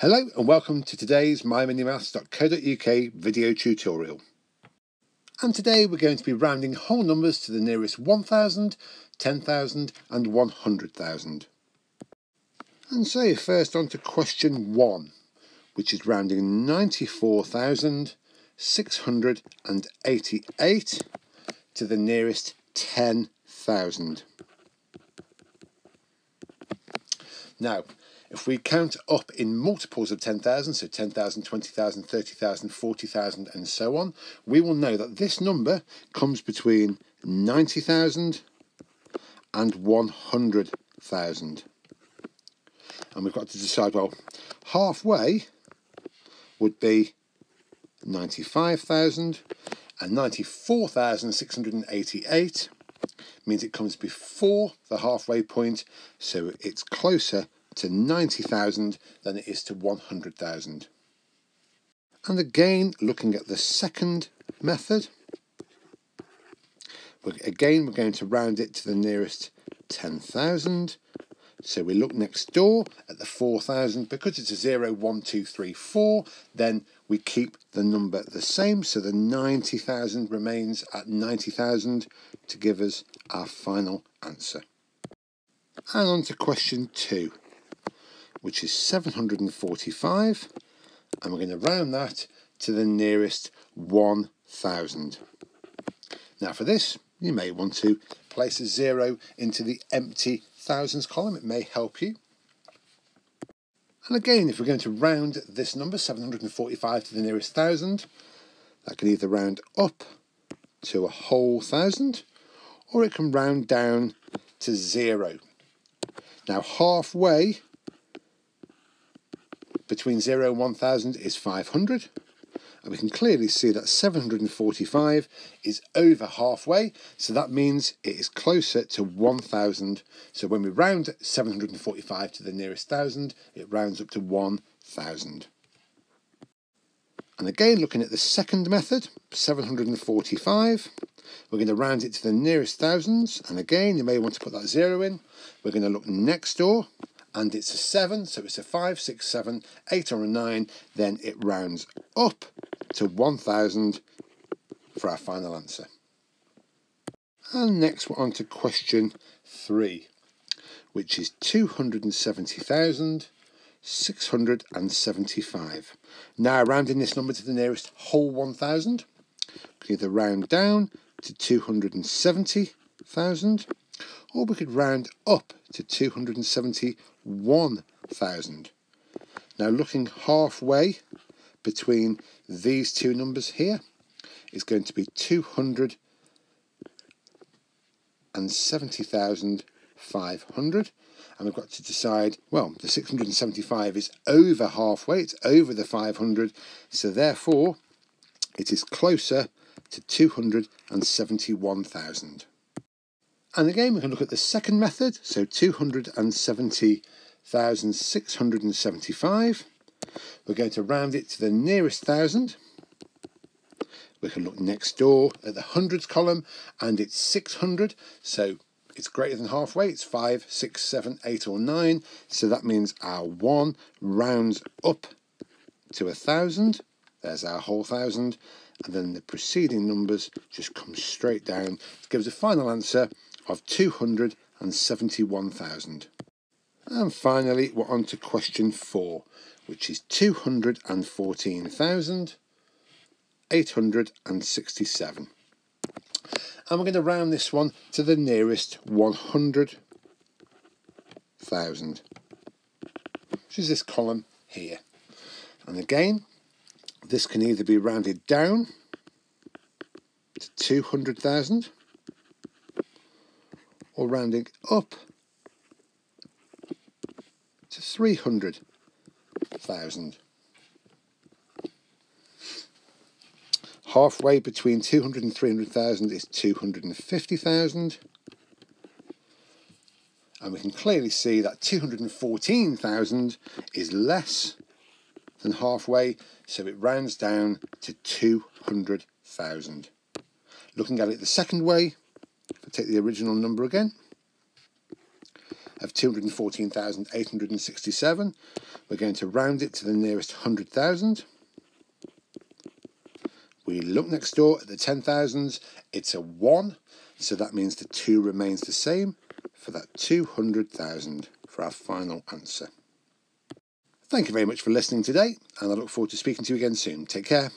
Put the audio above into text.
Hello and welcome to today's myminimaths.co.uk video tutorial. And today we're going to be rounding whole numbers to the nearest 1,000, 10,000 and 100,000. And so first on to question 1, which is rounding 94,688 to the nearest 10,000. Now, if we count up in multiples of 10,000, so 10,000, 20,000, 30,000, 40,000 and so on, we will know that this number comes between 90,000 and 100,000. And we've got to decide, well, halfway would be 95,000 and 94,688 means it comes before the halfway point, so it's closer to 90,000 than it is to 100,000. And again, looking at the second method, we're going to round it to the nearest 10,000. So we look next door at the 4,000. Because it's a 0, 1, 2, 3, 4, then we keep the number the same. So the 90,000 remains at 90,000 to give us our final answer. And on to question 2, which is 745, and we're going to round that to the nearest 1,000. Now for this, you may want to place a 0 into the empty thousands column. It may help you. And again, if we're going to round this number, 745 to the nearest 1,000, that can either round up to a whole thousand, or it can round down to 0. Now halfway between 0 and 1,000 is 500, and we can clearly see that 745 is over halfway, so that means it is closer to 1,000. So when we round 745 to the nearest 1,000, it rounds up to 1,000. And again, looking at the second method, 745, we're going to round it to the nearest thousands, and again, you may want to put that 0 in. We're going to look next door, and it's a 7, so it's a 5, 6, 7, 8 or a 9, then it rounds up to 1,000 for our final answer. And next we're on to question 3, which is 270,675. Now rounding this number to the nearest whole 1,000, we can either round down to 270,000, or we could round up to 271,000. Now looking halfway between these two numbers here is going to be 270,500, and we've got to decide, well, the 675 is over halfway, it's over the 500, so therefore it is closer to 271,000. And again, we can look at the second method, so 270,675. We're going to round it to the nearest 1,000. We can look next door at the hundreds column, and it's 600, so it's greater than halfway. It's 5, 6, 7, 8 or 9, so that means our 1 rounds up to 1,000. There's our whole 1,000, and then the preceding numbers just come straight down to give us a final answer of 271,000. And finally, we're on to question 4, which is 214,867. And we're going to round this one to the nearest 100,000, which is this column here. And again, this can either be rounded down to 200,000, or rounding up to 300,000. Halfway between 200 and 300,000 is 250,000. And we can clearly see that 214,000 is less than halfway, so it rounds down to 200,000. Looking at it the second way, if I take the original number again, of 214,867. We're going to round it to the nearest 100,000. We look next door at the 10,000s. It's a 1, so that means the 2 remains the same for that 200,000 for our final answer. Thank you very much for listening today, and I look forward to speaking to you again soon. Take care.